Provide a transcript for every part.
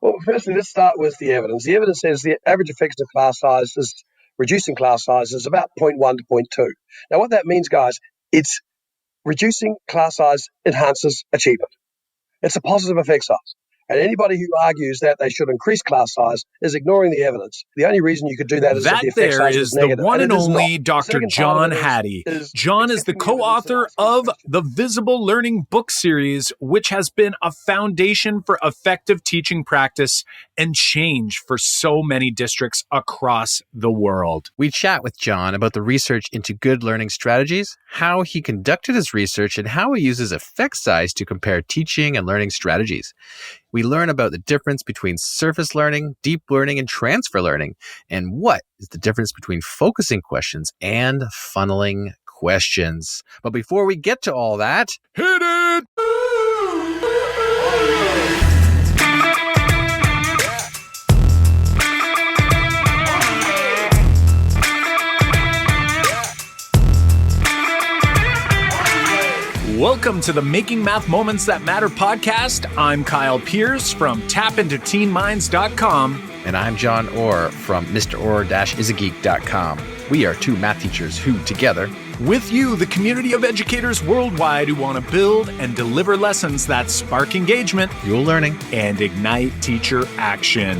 Well, firstly, let's start with the evidence. The evidence says the average effective class size is reducing class size is about 0.1 to 0.2. Now, what that means, guys, it's reducing class size enhances achievement. It's a positive effect size. And anybody who argues that they should increase class size is ignoring the evidence. The only reason you could do that is if the effect size was negative. That there is the one and only Dr. John Hattie. John is the co-author of the Visible Learning book series, which has been a foundation for effective teaching practice and change for so many districts across the world. We chat with John about the research into good learning strategies, how he conducted his research, and how he uses effect size to compare teaching and learning strategies. We learn about the difference between surface learning, deep learning, and transfer learning, and what is the difference between focusing questions and funneling questions. But before we get to all that, hit it! Welcome to the Making Math Moments That Matter podcast. I'm Kyle Pierce from tapintoteenminds.com. And I'm John Orr from MrOrr-isageek.com. We are two math teachers who, together, with you, the community of educators worldwide who want to build and deliver lessons that spark engagement, fuel learning, and ignite teacher action.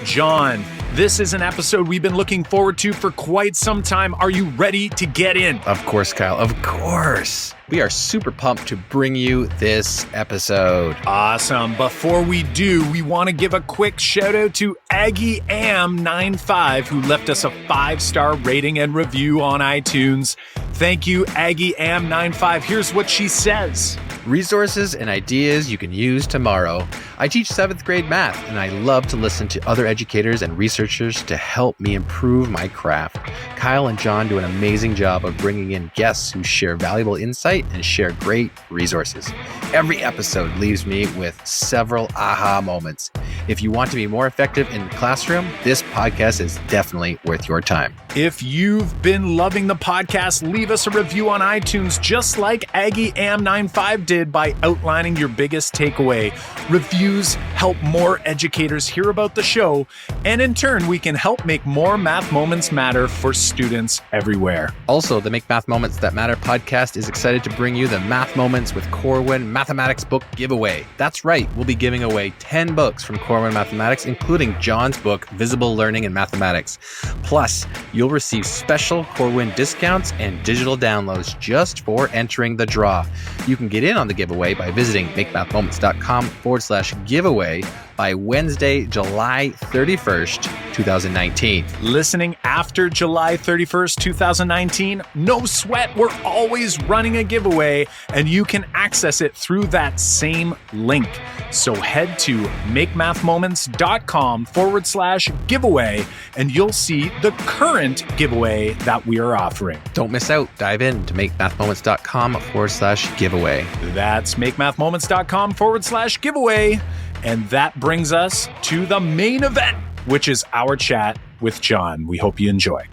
John, this is an episode we've been looking forward to for quite some time. Are you ready to get in? Of course, Kyle. Of course. We are super pumped to bring you this episode. Awesome. Before we do, we want to give a quick shout out to Aggie Am95, who left us a 5-star rating and review on iTunes. Thank you, Aggie Am95. Here's what she says. Resources and ideas you can use tomorrow. I teach 7th grade math, and I love to listen to other educators and researchers to help me improve my craft. Kyle and John do an amazing job of bringing in guests who share valuable insight and share great resources. Every episode leaves me with several aha moments. If you want to be more effective in the classroom, this podcast is definitely worth your time. If you've been loving the podcast, leave us a review on iTunes, just like Aggie Am95 did by outlining your biggest takeaway. Reviews help more educators hear about the show, and in turn, we can help make more math moments matter for students everywhere. Also, the Make Math Moments That Matter podcast is excited to bring you the Math Moments with Corwin Mathematics book giveaway. That's right, we'll be giving away 10 books from Corwin Mathematics, including John's book, Visible Learning in Mathematics. Plus, you'll receive special Corwin discounts and digital downloads just for entering the draw. You can get in on the giveaway by visiting makemathmoments.com/giveaway by Wednesday, July 31st, 2019. Listening after July 31st, 2019, no sweat, we're always running a giveaway, and you can access it through that same link. So head to makemathmoments.com/giveaway, and you'll see the current giveaway that we are offering. Don't miss out. Dive in to makemathmoments.com/giveaway. That's makemathmoments.com/giveaway. And that brings us to the main event, which is our chat with John. We hope you enjoy.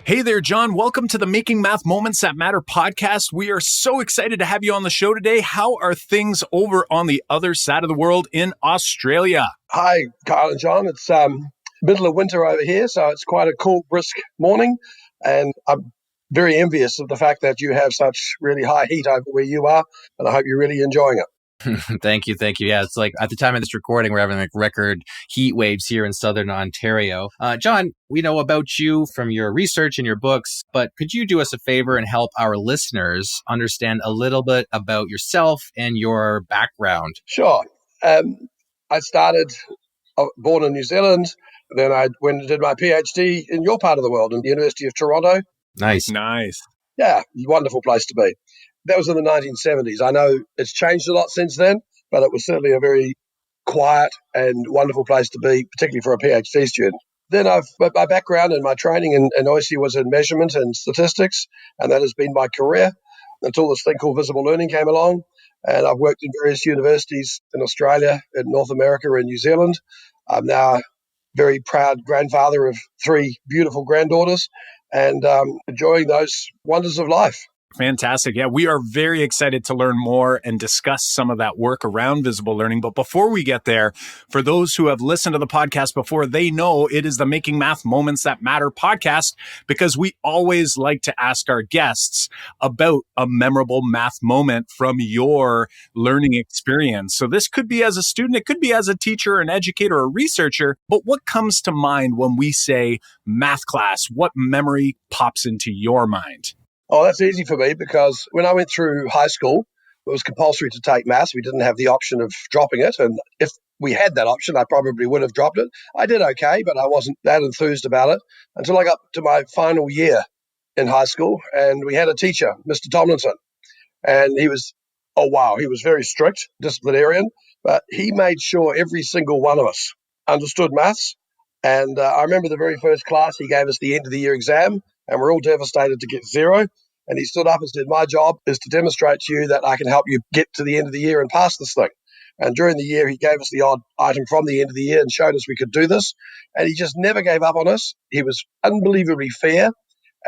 Hey there, John. Welcome to the Making Math Moments That Matter podcast. We are so excited to have you on the show today. How are things over on the other side of the world in Australia? Hi, Kyle and John. It's middle of winter over here, so it's quite a cool, brisk morning. And I'm very envious of the fact that you have such really high heat over where you are, and I hope you're really enjoying it. Thank you. Yeah, it's like at the time of this recording, we're having like record heat waves here in southern Ontario. John, we know about you from your research and your books, but could you do us a favor and help our listeners understand a little bit about yourself and your background? Sure. I started born in New Zealand. Then I went and did my PhD in your part of the world, in the University of Toronto. Nice. Yeah, wonderful place to be. That was in the 1970s. I know it's changed a lot since then, but it was certainly a very quiet and wonderful place to be, particularly for a PhD student. Then my background and my training in OISI was in measurement and statistics, and that has been my career until this thing called visible learning came along. And I've worked in various universities in Australia, in North America, and New Zealand. I'm now a very proud grandfather of 3 beautiful granddaughters and enjoying those wonders of life. Fantastic. Yeah, we are very excited to learn more and discuss some of that work around visible learning. But before we get there, for those who have listened to the podcast before, they know it is the Making Math Moments That Matter podcast, because we always like to ask our guests about a memorable math moment from your learning experience. So this could be as a student, it could be as a teacher, an educator, or a researcher. But what comes to mind when we say math class? What memory pops into your mind? Oh, that's easy for me because when I went through high school, it was compulsory to take maths. We didn't have the option of dropping it. And if we had that option, I probably would have dropped it. I did okay, but I wasn't that enthused about it until I got to my final year in high school. And we had a teacher, Mr. Tomlinson, and he was, oh, wow, he was very strict, disciplinarian, but he made sure every single one of us understood maths. And I remember the very first class, he gave us the end of the year exam, and we're all devastated to get zero. And he stood up and said, my job is to demonstrate to you that I can help you get to the end of the year and pass this thing. And during the year, he gave us the odd item from the end of the year and showed us we could do this. And he just never gave up on us. He was unbelievably fair.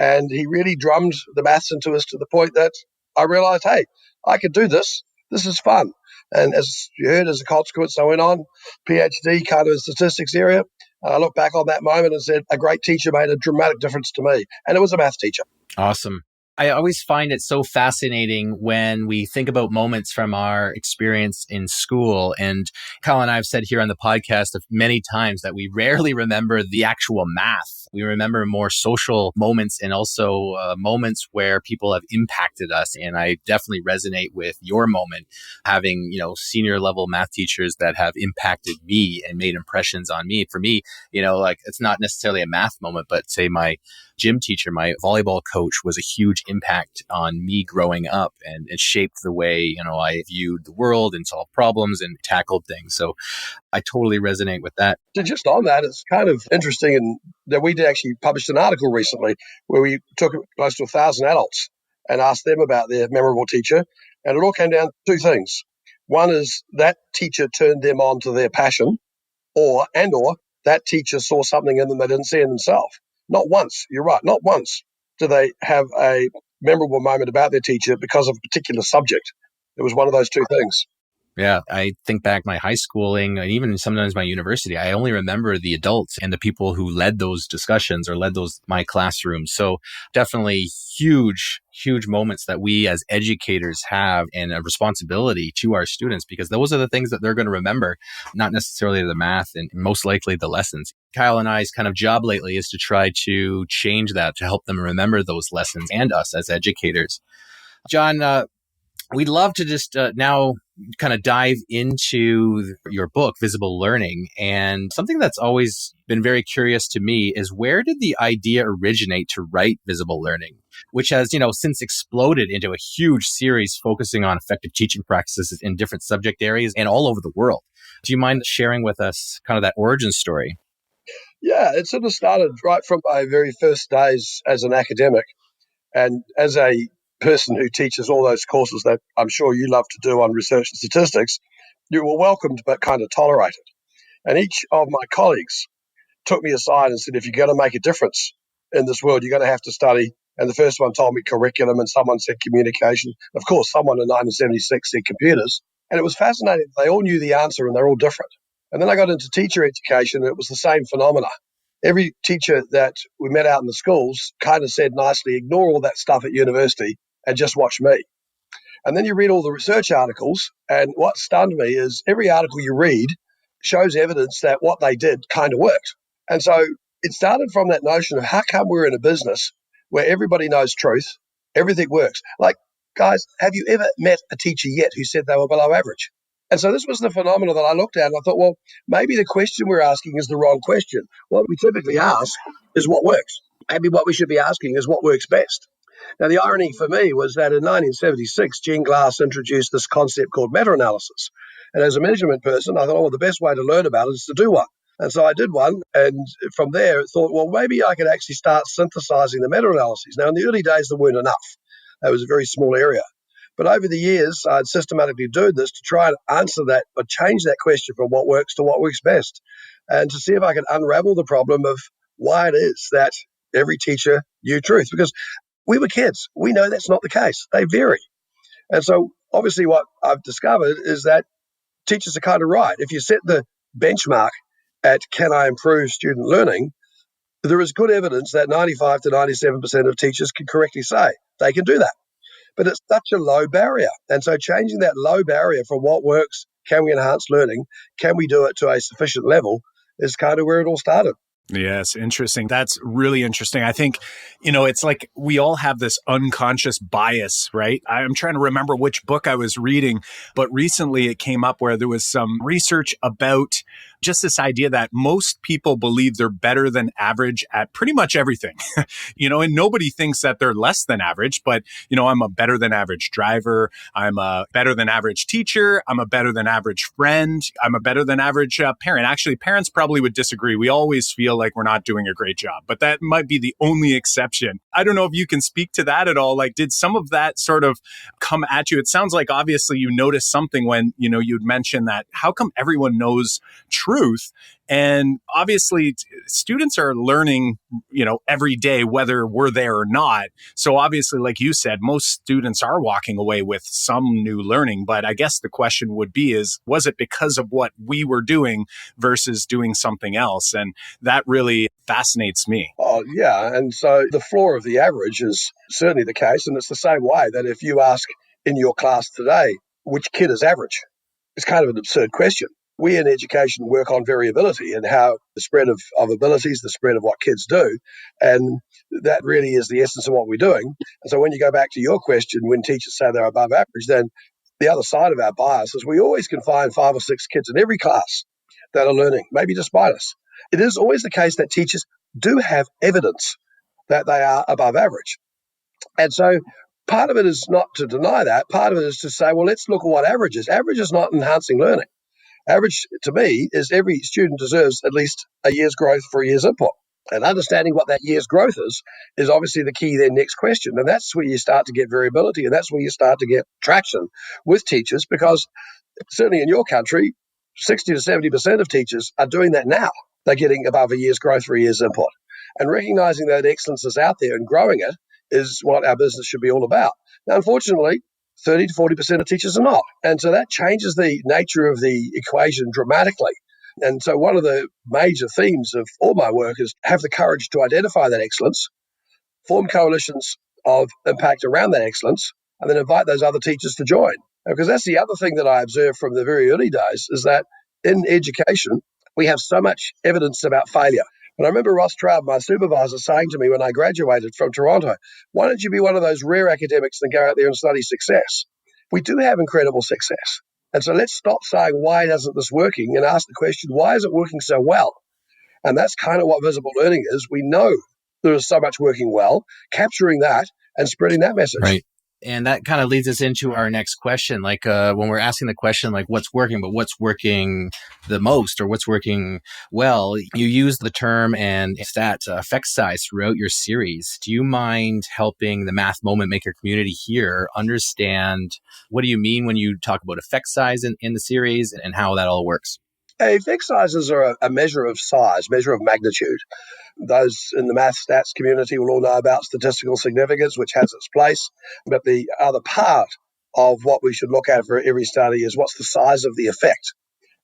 And he really drummed the maths into us to the point that I realized, hey, I could do this. This is fun. And as you heard, as a consequence, I went on PhD kind of in statistics area. I look back on that moment and said, a great teacher made a dramatic difference to me. And it was a math teacher. Awesome. I always find it so fascinating when we think about moments from our experience in school. And Kyle and I have said here on the podcast many times that we rarely remember the actual math. We remember more social moments and also moments where people have impacted us. And I definitely resonate with your moment, having, senior level math teachers that have impacted me and made impressions on me. For me, like it's not necessarily a math moment, but say my gym teacher, my volleyball coach, was a huge impact on me growing up, and it shaped the way, I viewed the world and solved problems and tackled things. So I totally resonate with that. Just on that, it's kind of interesting that we did actually published an article recently where we took close to 1,000 adults and asked them about their memorable teacher. And it all came down to two things. One is that teacher turned them on to their passion, or that teacher saw something in them they didn't see in themselves. Not once, you're right, not once do they have a memorable moment about their teacher because of a particular subject. It was one of those two things. Yeah, I think back my high schooling and even sometimes my university, I only remember the adults and the people who led those discussions or led my classrooms. So definitely huge moments that we as educators have, and a responsibility to our students, because those are the things that they're going to remember, not necessarily the math and most likely the lessons. Kyle and I's kind of job lately is to try to change that, to help them remember those lessons, and us as educators. John, we'd love to just now kind of dive into your book, Visible Learning. And something that's always been very curious to me is, where did the idea originate to write Visible Learning, which has, since exploded into a huge series focusing on effective teaching practices in different subject areas and all over the world? Do you mind sharing with us kind of that origin story? Yeah, it sort of started right from my very first days as an academic. And as a person who teaches all those courses that I'm sure you love to do on research and statistics, you were welcomed but kind of tolerated. And each of my colleagues took me aside and said, if you're going to make a difference in this world, you're going to have to study. And the first one told me curriculum, and someone said communication. Of course, someone in 1976 said computers. And it was fascinating. They all knew the answer and they're all different. And then I got into teacher education, and it was the same phenomena. Every teacher that we met out in the schools kind of said nicely, ignore all that stuff at university and just watch me. And then you read all the research articles, and what stunned me is every article you read shows evidence that what they did kind of worked. And so it started from that notion of, how come we're in a business where everybody knows truth, everything works? Like, guys, have you ever met a teacher yet who said they were below average? And so this was the phenomena that I looked at, and I thought, well, maybe the question we're asking is the wrong question. What we typically ask is what works. Maybe what we should be asking is what works best. Now, the irony for me was that in 1976, Gene Glass introduced this concept called meta-analysis. And as a measurement person, I thought, well, the best way to learn about it is to do one. And so I did one, and from there thought, well, maybe I could actually start synthesizing the meta-analyses. Now, in the early days, there weren't enough. It was a very small area. But over the years, I'd systematically do this to try and answer that, but change that question from what works to what works best, and to see if I could unravel the problem of why it is that every teacher knew truth. Because We were kids. We know that's not the case. They vary. And so obviously what I've discovered is that teachers are kind of right. If you set the benchmark at can I improve student learning, there is good evidence that 95 to 97% of teachers can correctly say they can do that. But it's such a low barrier. And so changing that low barrier from what works, can we enhance learning, can we do it to a sufficient level, is kind of where it all started. Yes, interesting. That's really interesting. I think, it's like we all have this unconscious bias, right? I'm trying to remember which book I was reading, but recently it came up where there was some research about just this idea that most people believe they're better than average at pretty much everything, and nobody thinks that they're less than average, but, I'm a better than average driver. I'm a better than average teacher. I'm a better than average friend. I'm a better than average parent. Actually, parents probably would disagree. We always feel like we're not doing a great job, but that might be the only exception. I don't know if you can speak to that at all. Like, did some of that sort of come at you? It sounds like obviously you noticed something when, you'd mentioned that how come everyone knows truth? And obviously students are learning, every day, whether we're there or not. So obviously, like you said, most students are walking away with some new learning. But I guess the question would be was it because of what we were doing versus doing something else? And that really fascinates me. Oh, yeah. And so the floor of the average is certainly the case. And it's the same way that if you ask in your class today, which kid is average? It's kind of an absurd question. We in education work on variability and how the spread of abilities, the spread of what kids do. And that really is the essence of what we're doing. And so when you go back to your question, when teachers say they're above average, then the other side of our bias is we always can find 5 or 6 kids in every class that are learning, maybe despite us. It is always the case that teachers do have evidence that they are above average. And so part of it is not to deny that. Part of it is to say, well, let's look at what average is. Average is not enhancing learning. Average, to me, is every student deserves at least a year's growth for a year's input. And understanding what that year's growth is obviously the key then next question. And that's where you start to get variability, and that's where you start to get traction with teachers, because certainly in your country, 60 to 70% of teachers are doing that now. They're getting above a year's growth for a year's input. And recognizing that excellence is out there and growing it is what our business should be all about. Now, unfortunately, 30 to 40% of teachers are not. And so that changes the nature of the equation dramatically. And so one of the major themes of all my work is have the courage to identify that excellence, form coalitions of impact around that excellence, and then invite those other teachers to join. Because that's the other thing that I observed from the very early days is that in education, we have so much evidence about failure. And I remember Ross Traub, my supervisor, saying to me when I graduated from Toronto, why don't you be one of those rare academics and go out there and study success? We do have incredible success. And so let's stop saying, why isn't this working? And ask the question, why is it working so well? And that's kind of what visible learning is. We know there is so much working well, capturing that and spreading that message. Right. And that kind of leads us into our next question. Like when we're asking the question, like what's working, but what's working the most or what's working well, you use the term and stat effect size throughout your series. Do you mind helping the Math Moment Maker community here understand what do you mean when you talk about effect size in the series and how that all works? Effect sizes are a measure of size, measure of magnitude. Those in the math stats community will all know about statistical significance, which has its place. But the other part of what we should look at for every study is what's the size of the effect.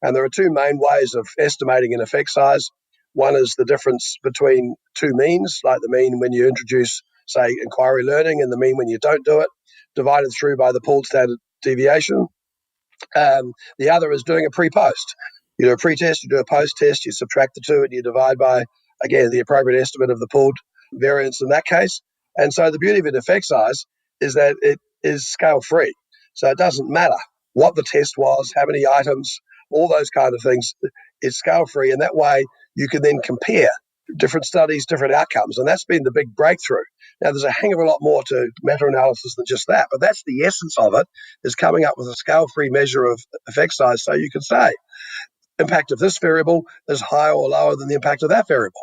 And there are two main ways of estimating an effect size. One is the difference between two means, like the mean when you introduce, say, inquiry learning and the mean when you don't do it, divided through by the pooled standard deviation. The other is doing a pre-post. You do a pre-test, you do a post-test, you subtract the two and you divide by, again, the appropriate estimate of the pooled variance in that case. And so the beauty of an effect size is that it is scale-free. So it doesn't matter what the test was, how many items, all those kind of things. It's scale-free, and that way you can then compare different studies, different outcomes, and that's been the big breakthrough. Now, there's a hang of a lot more to meta-analysis than just that, but that's the essence of it, is coming up with a scale-free measure of effect size so you can say, impact of this variable is higher or lower than the impact of that variable.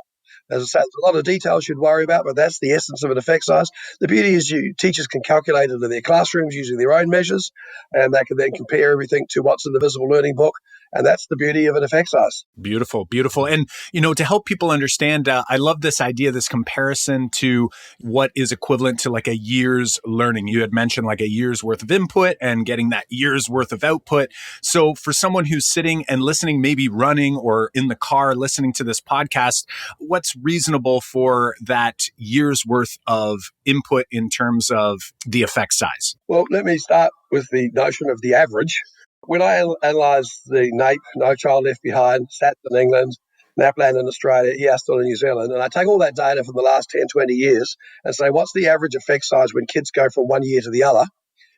As I say, there's a lot of details you'd worry about, but that's the essence of an effect size. The beauty is teachers can calculate it in their classrooms using their own measures, and they can then compare everything to what's in the visible learning book And that's the beauty of an effect size. Beautiful, beautiful. And, to help people understand, I love this idea, this comparison to what is equivalent to like a year's learning. You had mentioned like a year's worth of input and getting that year's worth of output. So for someone who's sitting and listening, maybe running or in the car listening to this podcast, what's reasonable for that year's worth of input in terms of the effect size? Well, let me start with the notion of the average. When I analysed the NAPE, No Child Left Behind, SAT in England, NAPLAN in Australia, EASTIL in New Zealand, and I take all that data from the last 10, 20 years and say, what's the average effect size when kids go from one year to the other?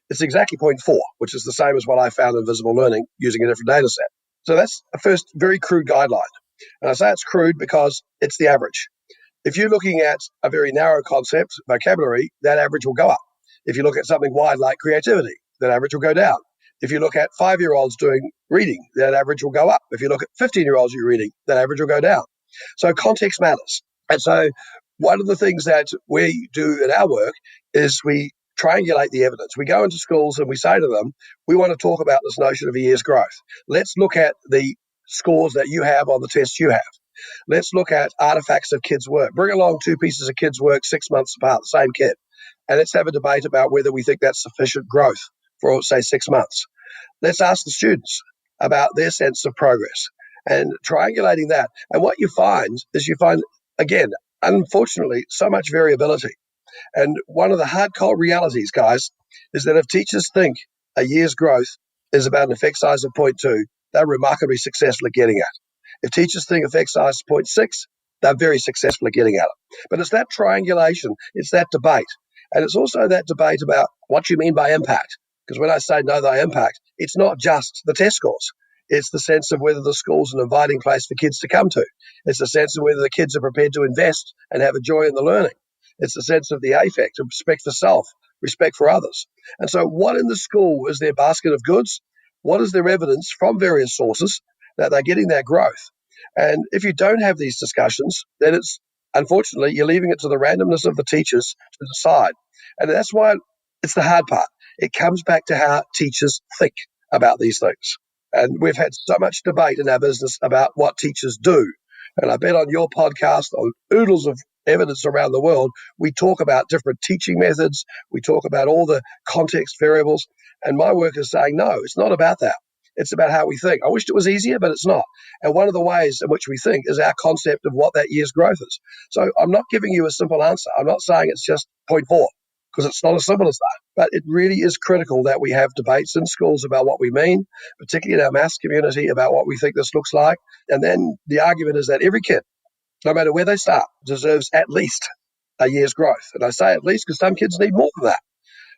It's exactly 0.4, which is the same as what I found in visible learning using a different data set. So that's a first very crude guideline. And I say it's crude because it's the average. If you're looking at a very narrow concept, vocabulary, that average will go up. If you look at something wide like creativity, that average will go down. If you look at 5-year-olds doing reading, that average will go up. If you look at 15-year-olds doing reading, that average will go down. So context matters. And so one of the things that we do in our work is we triangulate the evidence. We go into schools and we say to them, we want to talk about this notion of a year's growth. Let's look at the scores that you have on the tests you have. Let's look at artifacts of kids' work. Bring along 2 pieces of kids' work 6 months apart, the same kid. And let's have a debate about whether we think that's sufficient growth for, say, 6 months. Let's ask the students about their sense of progress and triangulating that. And what you find is again, unfortunately, so much variability. And one of the hard cold realities, guys, is that if teachers think a year's growth is about an effect size of 0.2, they're remarkably successful at getting at. If teachers think effect size is 0.6, they're very successful at getting at it. But it's that triangulation, it's that debate. And it's also that debate about what you mean by impact. Because when I say know thy impact, it's not just the test scores. It's the sense of whether the school's an inviting place for kids to come to. It's the sense of whether the kids are prepared to invest and have a joy in the learning. It's the sense of the affect, of respect for self, respect for others. And so what in the school is their basket of goods? What is their evidence from various sources that they're getting that growth? And if you don't have these discussions, then unfortunately, you're leaving it to the randomness of the teachers to decide. And that's why it's the hard part. It comes back to how teachers think about these things. And we've had so much debate in our business about what teachers do. And I bet on your podcast, on oodles of evidence around the world, we talk about different teaching methods. We talk about all the context variables. And my work is saying, no, it's not about that. It's about how we think. I wished it was easier, but it's not. And one of the ways in which we think is our concept of what that year's growth is. So I'm not giving you a simple answer. I'm not saying it's just 0.4. Because it's not as simple as that. But it really is critical that we have debates in schools about what we mean, particularly in our maths community, about what we think this looks like. And then the argument is that every kid, no matter where they start, deserves at least a year's growth. And I say at least because some kids need more than that.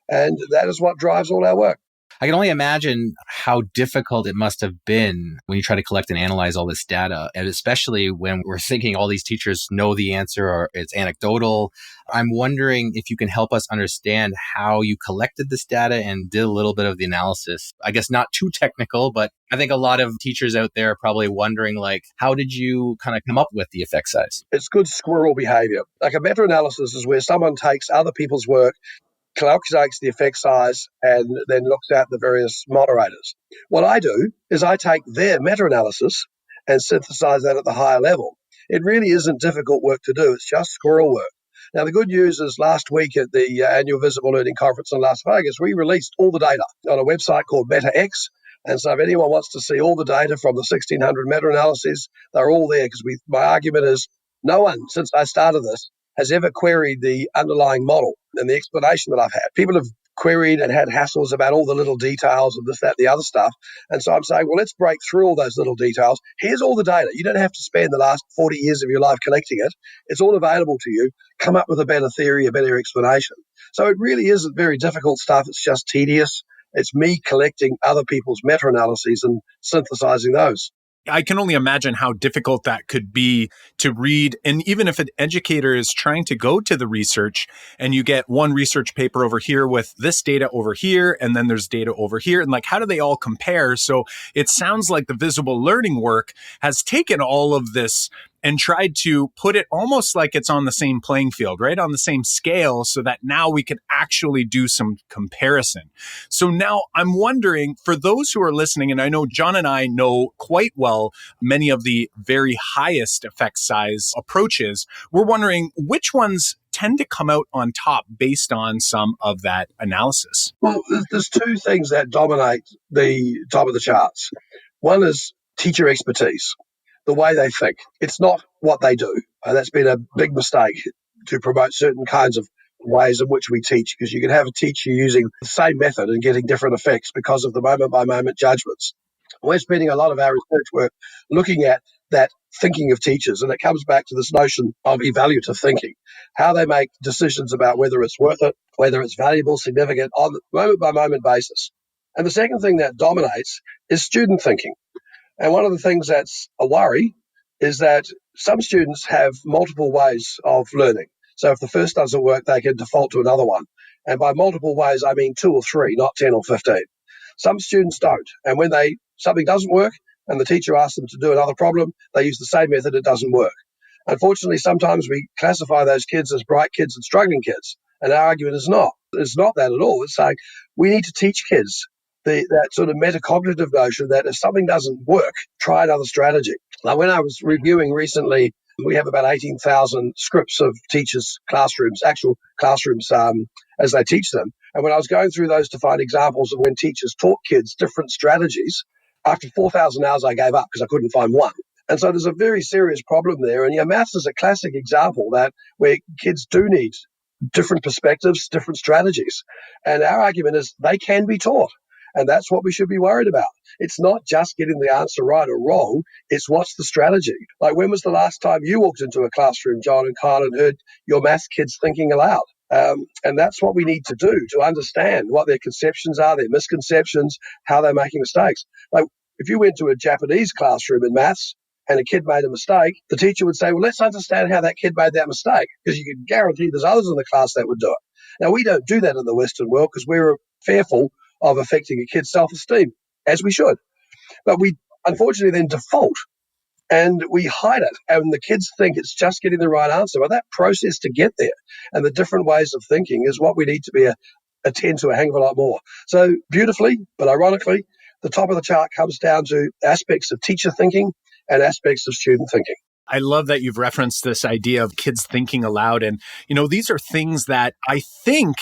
And that is what drives all our work. I can only imagine how difficult it must have been when you try to collect and analyze all this data, and especially when we're thinking all these teachers know the answer or it's anecdotal. I'm wondering if you can help us understand how you collected this data and did a little bit of the analysis. I guess not too technical, but I think a lot of teachers out there are probably wondering, like, how did you kind of come up with the effect size? It's good squirrel behavior. Like a meta-analysis is where someone takes other people's work, calculates the effect size, and then looks at the various moderators. What I do is I take their meta-analysis and synthesize that at the higher level. It really isn't difficult work to do. It's just squirrel work. Now, the good news is last week at the annual Visible Learning Conference in Las Vegas, we released all the data on a website called MetaX. And so if anyone wants to see all the data from the 1,600 meta-analyses, they're all there because my argument is no one, since I started this, has ever queried the underlying model and the explanation that I've had. People have queried and had hassles about all the little details of this, that, the other stuff. And so I'm saying, well, let's break through all those little details. Here's all the data. You don't have to spend the last 40 years of your life collecting it. It's all available to you. Come up with a better theory, a better explanation. So it really isn't very difficult stuff. It's just tedious. It's me collecting other people's meta-analyses and synthesizing those. I can only imagine how difficult that could be to read. And even if an educator is trying to go to the research and you get one research paper over here with this data over here, and then there's data over here, and like, how do they all compare? So it sounds like the visible learning work has taken all of this and tried to put it almost like it's on the same playing field, right? On the same scale, so that now we can actually do some comparison. So now I'm wondering, for those who are listening, and I know John and I know quite well many of the very highest effect size approaches, we're wondering which ones tend to come out on top based on some of that analysis. Well, there's two things that dominate the top of the charts. One is teacher expertise, the way they think. It's not what they do. And that's been a big mistake to promote certain kinds of ways in which we teach, because you can have a teacher using the same method and getting different effects because of the moment-by-moment judgments. We're spending a lot of our research work looking at that thinking of teachers, and it comes back to this notion of evaluative thinking, how they make decisions about whether it's worth it, whether it's valuable, significant, on a moment-by-moment basis. And the second thing that dominates is student thinking. And one of the things that's a worry is that some students have multiple ways of learning. So if the first doesn't work, they can default to another one. And by multiple ways, I mean 2 or 3, not 10 or 15. Some students don't. And when something doesn't work and the teacher asks them to do another problem, they use the same method, it doesn't work. Unfortunately, sometimes we classify those kids as bright kids and struggling kids. And our argument is not. It's not that at all. It's saying we need to teach kids that sort of metacognitive notion that if something doesn't work, try another strategy. Now, when I was reviewing recently, we have about 18,000 scripts of teachers' classrooms, actual classrooms as they teach them. And when I was going through those to find examples of when teachers taught kids different strategies, after 4,000 hours, I gave up because I couldn't find one. And so there's a very serious problem there. And maths is a classic example that where kids do need different perspectives, different strategies. And our argument is they can be taught. And that's what we should be worried about. It's not just getting the answer right or wrong. It's what's the strategy. Like, when was the last time you walked into a classroom, John and Kyle, and heard your maths kids thinking aloud? And that's what we need to do to understand what their conceptions are, their misconceptions, how they're making mistakes. Like, if you went to a Japanese classroom in maths and a kid made a mistake, the teacher would say, well, let's understand how that kid made that mistake, because you can guarantee there's others in the class that would do it. Now, we don't do that in the Western world because we're fearful of affecting a kid's self-esteem, as we should. But we unfortunately then default and we hide it. And the kids think it's just getting the right answer. But that process to get there and the different ways of thinking is what we need to be attend to a hang of a lot more. So beautifully, but ironically, the top of the chart comes down to aspects of teacher thinking and aspects of student thinking. I love that you've referenced this idea of kids thinking aloud. And, these are things that I think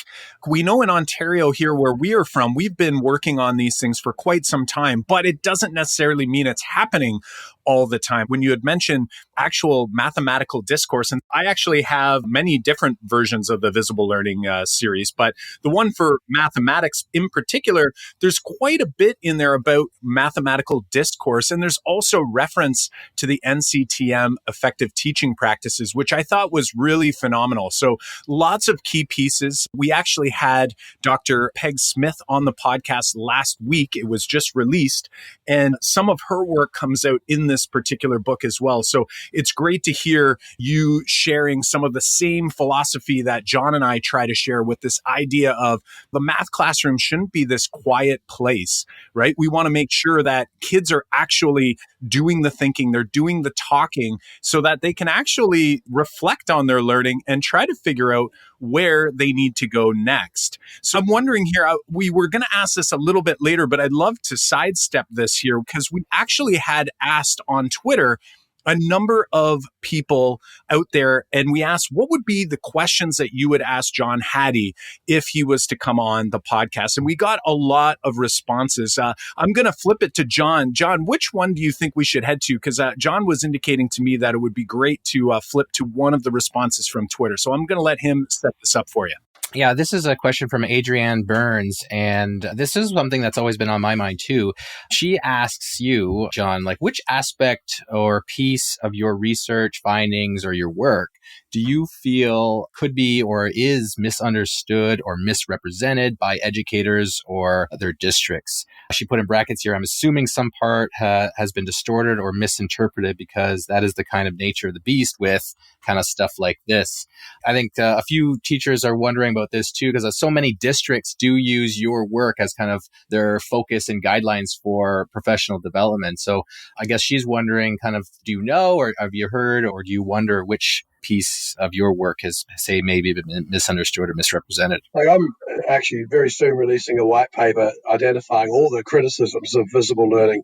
we know in Ontario here where we are from, we've been working on these things for quite some time, but it doesn't necessarily mean it's happening all the time. When you had mentioned actual mathematical discourse, and I actually have many different versions of the Visible Learning series, but the one for mathematics in particular, there's quite a bit in there about mathematical discourse. And there's also reference to the NCTM effective teaching practices, which I thought was really phenomenal. So lots of key pieces. We actually had Dr. Peg Smith on the podcast last week. It was just released, and some of her work comes out in this particular book as well. So it's great to hear you sharing some of the same philosophy that John and I try to share, with this idea of the math classroom shouldn't be this quiet place, right? We want to make sure that kids are actually doing the thinking, they're doing the talking, so that they can actually reflect on their learning and try to figure out where they need to go next. So I'm wondering here, we were going to ask this a little bit later, but I'd love to sidestep this here, because we actually had asked on Twitter a number of people out there, and we asked, what would be the questions that you would ask John Hattie if he was to come on the podcast? And we got a lot of responses. I'm going to flip it to John. John, which one do you think we should head to? Because John was indicating to me that it would be great to flip to one of the responses from Twitter. So I'm going to let him set this up for you. Yeah, this is a question from Adrienne Burns, and this is something that's always been on my mind too. She asks you, John, which aspect or piece of your research findings or your work do you feel could be or is misunderstood or misrepresented by educators or their districts? She put in brackets here, I'm assuming some part has been distorted or misinterpreted, because that is the kind of nature of the beast with kind of stuff like this. I think a few teachers are wondering about this too, because so many districts do use your work as kind of their focus and guidelines for professional development. So I guess she's wondering kind of, do you know, or have you heard, or do you wonder which piece of your work has, say, maybe been misunderstood or misrepresented? I'm actually very soon releasing a white paper identifying all the criticisms of visible learning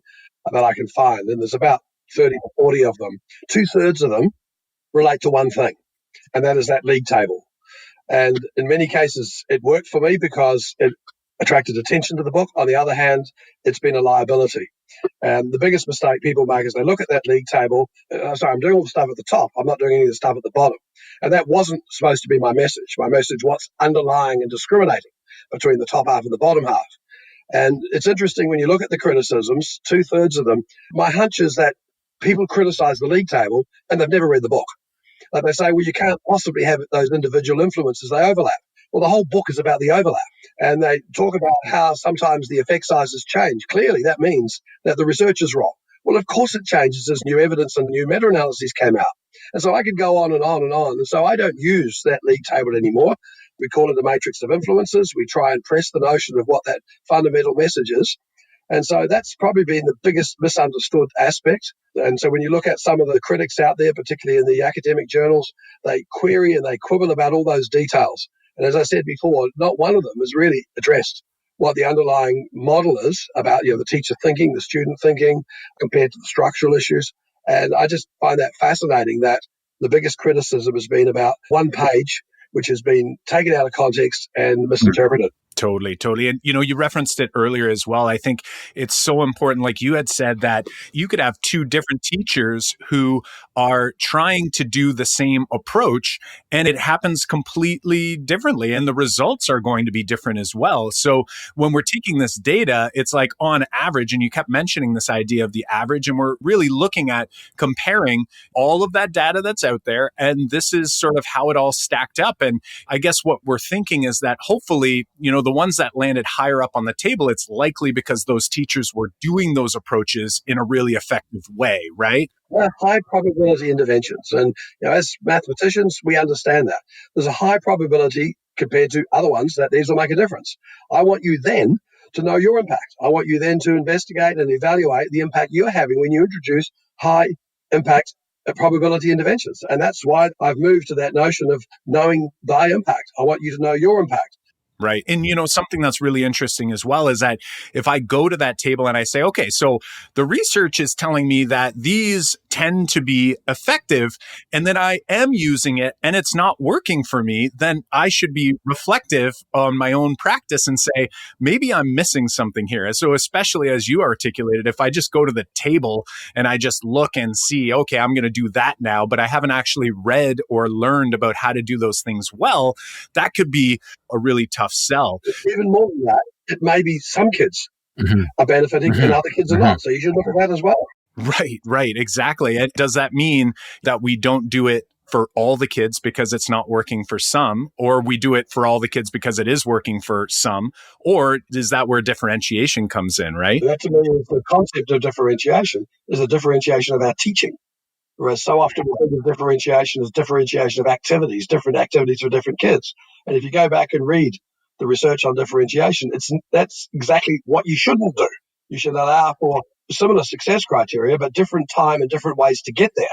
that I can find. And there's about 30 to 40 of them. 2/3 of them relate to one thing, and that is that league table. And in many cases, it worked for me because it attracted attention to the book. On the other hand, it's been a liability. And the biggest mistake people make is they look at that league table. I'm doing all the stuff at the top. I'm not doing any of the stuff at the bottom. And that wasn't supposed to be my message. My message was underlying and discriminating between the top half and the bottom half. And it's interesting when you look at the criticisms, 2/3 of them, my hunch is that people criticize the league table and they've never read the book. Like they say, well, you can't possibly have those individual influences, they overlap. Well, the whole book is about the overlap. And they talk about how sometimes the effect sizes change. Clearly, that means that the research is wrong. Well, of course it changes as new evidence and new meta-analyses came out. And so I could go on and on and on. And so I don't use that league table anymore. We call it the matrix of influences. We try and press the notion of what that fundamental message is. And so that's probably been the biggest misunderstood aspect. And so when you look at some of the critics out there, particularly in the academic journals, they query and they quibble about all those details. And as I said before, not one of them has really addressed what the underlying model is about, the teacher thinking, the student thinking, compared to the structural issues. And I just find that fascinating that the biggest criticism has been about one page, which has been taken out of context and misinterpreted. Totally. And, you referenced it earlier as well. I think it's so important, like you had said, that you could have two different teachers who are trying to do the same approach, and it happens completely differently. And the results are going to be different as well. So when we're taking this data, it's like on average, and you kept mentioning this idea of the average, and we're really looking at comparing all of that data that's out there. And this is sort of how it all stacked up. And I guess what we're thinking is that hopefully, the ones that landed higher up on the table, it's likely because those teachers were doing those approaches in a really effective way, right? Well, high probability interventions. And as mathematicians, we understand that. There's a high probability compared to other ones that these will make a difference. I want you then to know your impact. I want you then to investigate and evaluate the impact you're having when you introduce high impact probability interventions. And that's why I've moved to that notion of knowing thy impact. I want you to know your impact. Right. And, something that's really interesting as well is that if I go to that table and I say, okay, so the research is telling me that these tend to be effective, and then I am using it and it's not working for me, then I should be reflective on my own practice and say, maybe I'm missing something here. So especially as you articulated, if I just go to the table and I just look and see, okay, I'm going to do that now, but I haven't actually read or learned about how to do those things well, that could be a really tough sell. Even more than that, it may be some kids are benefiting and other kids are not. So you should look at that as well. Right. Exactly. And does that mean that we don't do it for all the kids because it's not working for some, or we do it for all the kids because it is working for some? Or is that where differentiation comes in, right? That to me is the concept of differentiation, is a differentiation of our teaching. Whereas so often we think of differentiation as differentiation of activities, different activities for different kids. And if you go back and read the research on differentiation, that's exactly what you shouldn't do. You should allow for similar success criteria, but different time and different ways to get there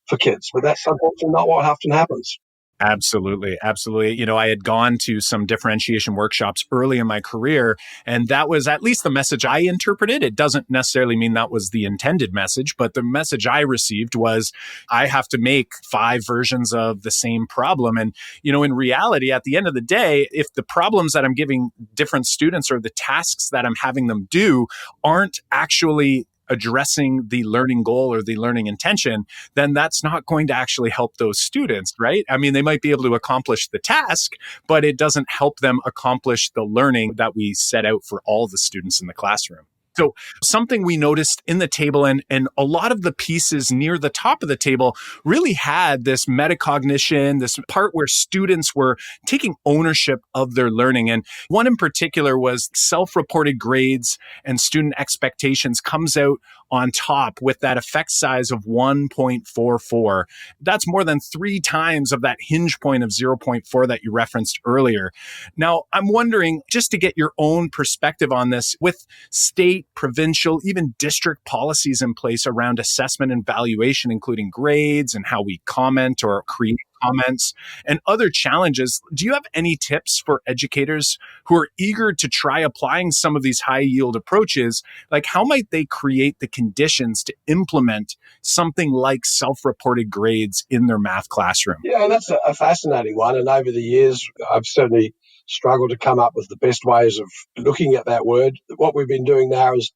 for kids. But that's unfortunately not what often happens. Absolutely. I had gone to some differentiation workshops early in my career, and that was at least the message I interpreted. It doesn't necessarily mean that was the intended message, but the message I received was I have to make 5 versions of the same problem. And, in reality, at the end of the day, if the problems that I'm giving different students or the tasks that I'm having them do aren't actually addressing the learning goal or the learning intention, then that's not going to actually help those students, right? I mean, they might be able to accomplish the task, but it doesn't help them accomplish the learning that we set out for all the students in the classroom. So something we noticed in the table, and a lot of the pieces near the top of the table really had this metacognition, this part where students were taking ownership of their learning. And one in particular was self-reported grades and student expectations comes out on top with that effect size of 1.44. That's more than 3 times of that hinge point of 0.4 that you referenced earlier. Now, I'm wondering, just to get your own perspective on this, with state, provincial, even district policies in place around assessment and valuation, including grades and how we comment or create comments and other challenges, do you have any tips for educators who are eager to try applying some of these high yield approaches? Like, how might they create the conditions to implement something like self-reported grades in their math classroom? Yeah, that's a fascinating one. And over the years, I've certainly struggled to come up with the best ways of looking at that word. What we've been doing now is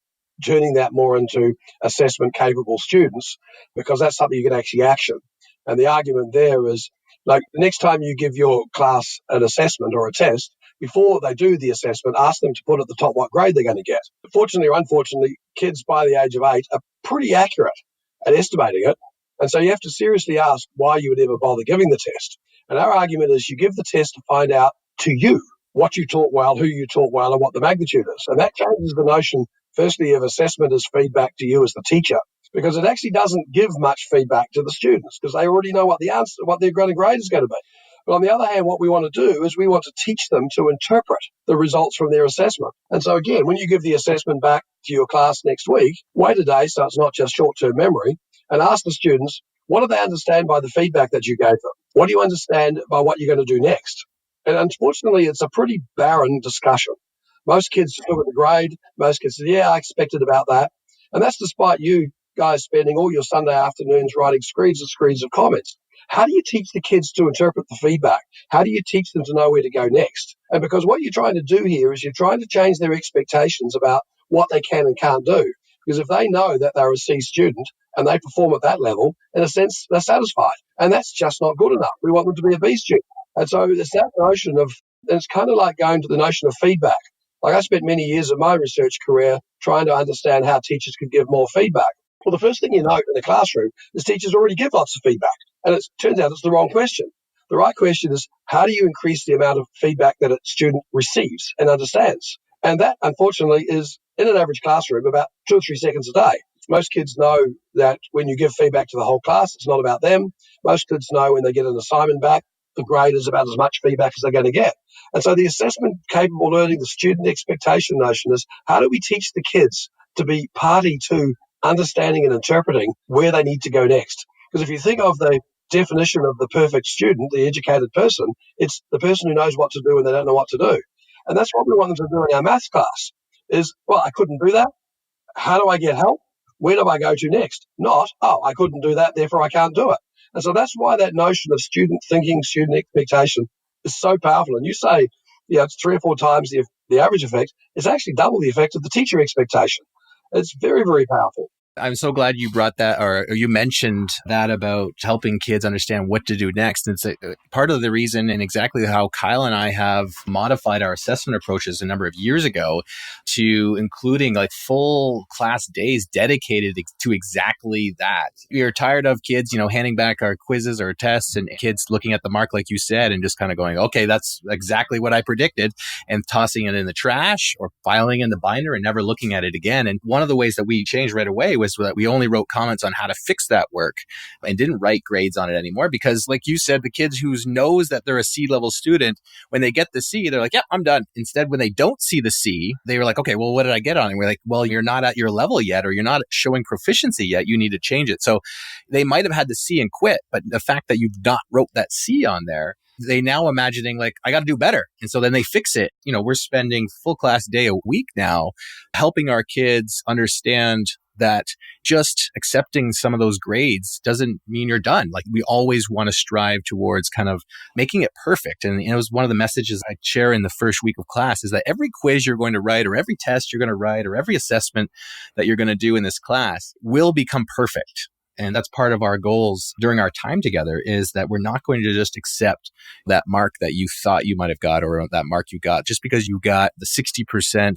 turning that more into assessment capable students, because that's something you can actually action. And the argument there is, like, the next time you give your class an assessment or a test, before they do the assessment, ask them to put at the top what grade they're going to get. Fortunately or unfortunately, kids by the age of 8 are pretty accurate at estimating it. And so you have to seriously ask why you would ever bother giving the test. And our argument is you give the test to find out to you what you taught well, who you taught well, and what the magnitude is. And that changes the notion, firstly, of assessment as feedback to you as the teacher, because it actually doesn't give much feedback to the students because they already know what the answer, what their grade is going to be. But on the other hand, what we want to do is we want to teach them to interpret the results from their assessment. And so again, when you give the assessment back to your class next week, wait a day so it's not just short-term memory, and ask the students, what do they understand by the feedback that you gave them? What do you understand by what you're going to do next? And unfortunately, it's a pretty barren discussion. Most kids look at the grade. Most kids say, yeah, I expected about that. And that's despite you guys spending all your Sunday afternoons writing screeds and screeds of comments. How do you teach the kids to interpret the feedback? How do you teach them to know where to go next? And because what you're trying to do here is you're trying to change their expectations about what they can and can't do. Because if they know that they're a C student and they perform at that level, in a sense, they're satisfied. And that's just not good enough. We want them to be a B student. And so it's that notion of, and it's kind of like going to the notion of feedback. Like, I spent many years of my research career trying to understand how teachers could give more feedback. Well, the first thing you note in the classroom is teachers already give lots of feedback. And it turns out it's the wrong question. The right question is, how do you increase the amount of feedback that a student receives and understands? And that, unfortunately, is, in an average classroom, about 2 or 3 seconds a day. Most kids know that when you give feedback to the whole class, it's not about them. Most kids know when they get an assignment back, the grade is about as much feedback as they're going to get. And so the assessment capable learning, the student expectation notion is, how do we teach the kids to be party to understanding and interpreting where they need to go next? Because if you think of the definition of the perfect student, the educated person, it's the person who knows what to do when they don't know what to do. And that's what we want them to do in our maths class is, well, I couldn't do that. How do I get help? Where do I go to next? Not, oh, I couldn't do that, therefore I can't do it. And so that's why that notion of student thinking, student expectation is so powerful. And you say, yeah, it's 3 or 4 times the average effect. It's actually double the effect of the teacher expectation. It's very, very powerful. I'm so glad you brought that, or you mentioned that about helping kids understand what to do next. It's part of the reason and exactly how Kyle and I have modified our assessment approaches a number of years ago to including like full class days dedicated to exactly that. We are tired of kids, handing back our quizzes or tests and kids looking at the mark, like you said, and just kind of going, okay, that's exactly what I predicted, and tossing it in the trash or filing in the binder and never looking at it again. And one of the ways that we changed right away was that we only wrote comments on how to fix that work and didn't write grades on it anymore. Because like you said, the kids who knows that they're a C-level student, when they get the C, they're like, yeah, I'm done. Instead, when they don't see the C, they were like, okay, well, what did I get on it? We're like, well, you're not at your level yet, or you're not showing proficiency yet. You need to change it. So they might have had the C and quit, but the fact that you've not wrote that C on there, they now imagining like, I got to do better. And so then they fix it. We're spending full class day a week now helping our kids understand that just accepting some of those grades doesn't mean you're done. Like, we always want to strive towards kind of making it perfect. And it was one of the messages I share in the first week of class is that every quiz you're going to write, or every test you're going to write, or every assessment that you're going to do in this class will become perfect. And that's part of our goals during our time together, is that we're not going to just accept that mark that you thought you might have got, or that mark you got. Just because you got the 60%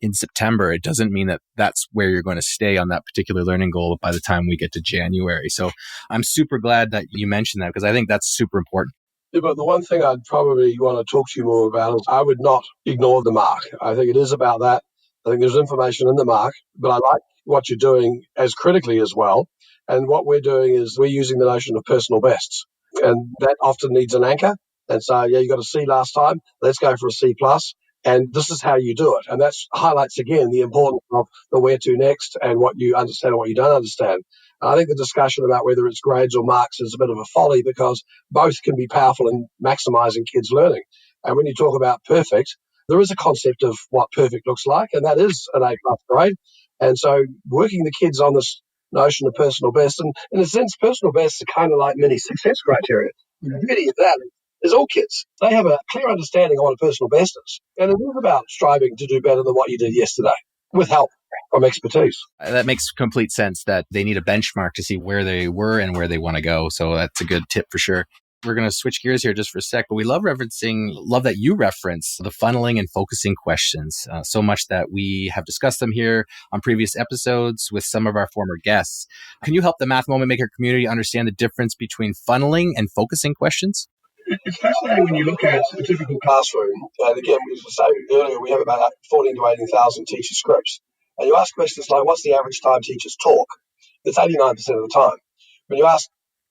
in September, it doesn't mean that that's where you're going to stay on that particular learning goal by the time we get to January. So I'm super glad that you mentioned that, because I think that's super important. Yeah, but the one thing I'd probably want to talk to you more about is I would not ignore the mark. I think it is about that. I think there's information in the mark, but I like what you're doing as critically as well. And what we're doing is we're using the notion of personal bests. And that often needs an anchor. And so, yeah, you got a C last time. Let's go for a C plus. And this is how you do it. And that highlights again the importance of the where to next and what you understand and what you don't understand. I think the discussion about whether it's grades or marks is a bit of a folly because both can be powerful in maximizing kids' learning. And when you talk about perfect, there is a concept of what perfect looks like, and that is an A plus grade. And so working the kids on this notion of personal best, and in a sense, personal bests are kind of like mini success criteria. The beauty of that is all kids, they have a clear understanding of what a personal best is. And it is about striving to do better than what you did yesterday with help from expertise. That makes complete sense that they need a benchmark to see where they were and where they want to go. So that's a good tip for sure. We're going to switch gears here just for a sec, but we love that you reference the funneling and focusing questions so much that we have discussed them here on previous episodes with some of our former guests. Can you help the Math Moment Maker community understand the difference between funneling and focusing questions? It's fascinating when you look at a typical classroom. And again, as I said earlier, we have about 14 to 18,000 teacher scripts. And you ask questions like, what's the average time teachers talk? It's 89% of the time. When you ask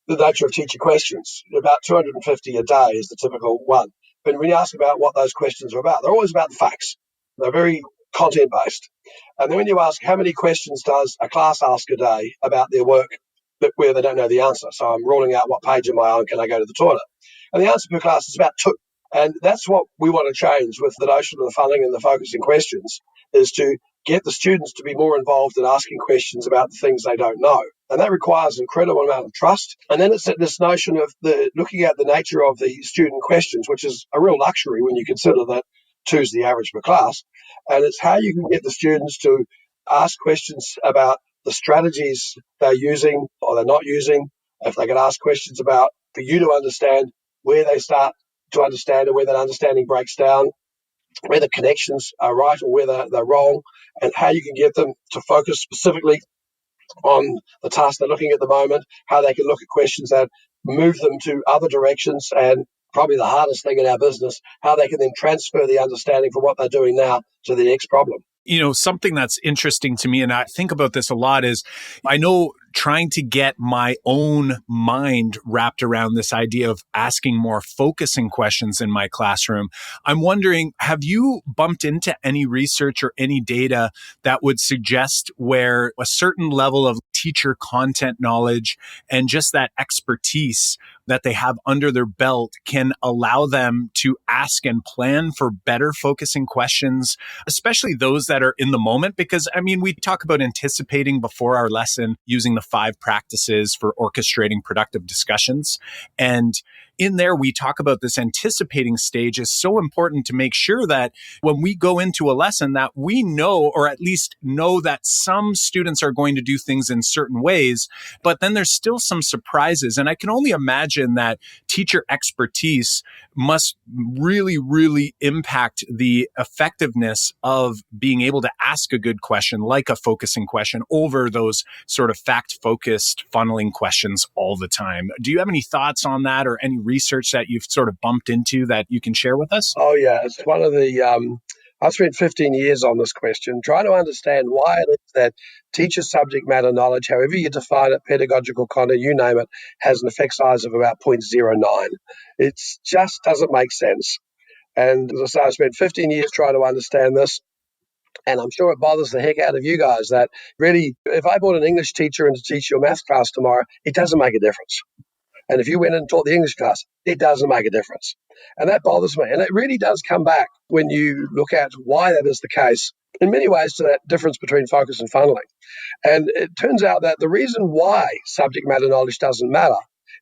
the nature of teacher questions, about 250 a day is the typical one. But when you ask about what those questions are about, they're always about the facts. They're very content-based. And then when you ask how many questions does a class ask a day about their work where they don't know the answer? So I'm ruling out what page am I on, can I go to the toilet? And the answer per class is about 2. And that's what we want to change with the notion of the funneling and the focusing questions, is to get the students to be more involved in asking questions about the things they don't know. And that requires an incredible amount of trust. And then it's this notion of looking at the nature of the student questions, which is a real luxury when you consider that 2 is the average per class. And it's how you can get the students to ask questions about the strategies they're using or they're not using. If they can ask questions about, for you to understand where they start to understand and where that understanding breaks down, where the connections are right or where they're wrong, and how you can get them to focus specifically on the task they're looking at the moment, how they can look at questions that move them to other directions, and probably the hardest thing in our business, how they can then transfer the understanding from what they're doing now to the next problem. You know, something that's interesting to me, and I think about this a lot, is I know trying to get my own mind wrapped around this idea of asking more focusing questions in my classroom. I'm wondering, have you bumped into any research or any data that would suggest where a certain level of teacher content knowledge and just that expertise that they have under their belt can allow them to ask and plan for better focusing questions, especially those that are in the moment? Because, I mean, we talk about anticipating before our lesson, using the 5 practices for orchestrating productive discussions. And in there, we talk about this anticipating stage is so important to make sure that when we go into a lesson that we know, or at least know, that some students are going to do things in certain ways, but then there's still some surprises. And I can only imagine that teacher expertise must really, really impact the effectiveness of being able to ask a good question, like a focusing question, over those sort of fact-focused funneling questions all the time. Do you have any thoughts on that, or any research that you've sort of bumped into that you can share with us? Oh, yeah. It's one of the, I've spent 15 years on this question, trying to understand why it is that teacher subject matter knowledge, however you define it, pedagogical content, you name it, has an effect size of about 0.09. It just doesn't make sense. And as I say, I spent 15 years trying to understand this. And I'm sure it bothers the heck out of you guys that really, if I brought an English teacher in to teach your math class tomorrow, it doesn't make a difference. And if you went in and taught the English class, it doesn't make a difference. And that bothers me. And it really does come back when you look at why that is the case, in many ways, to that difference between focus and funneling. And it turns out that the reason why subject matter knowledge doesn't matter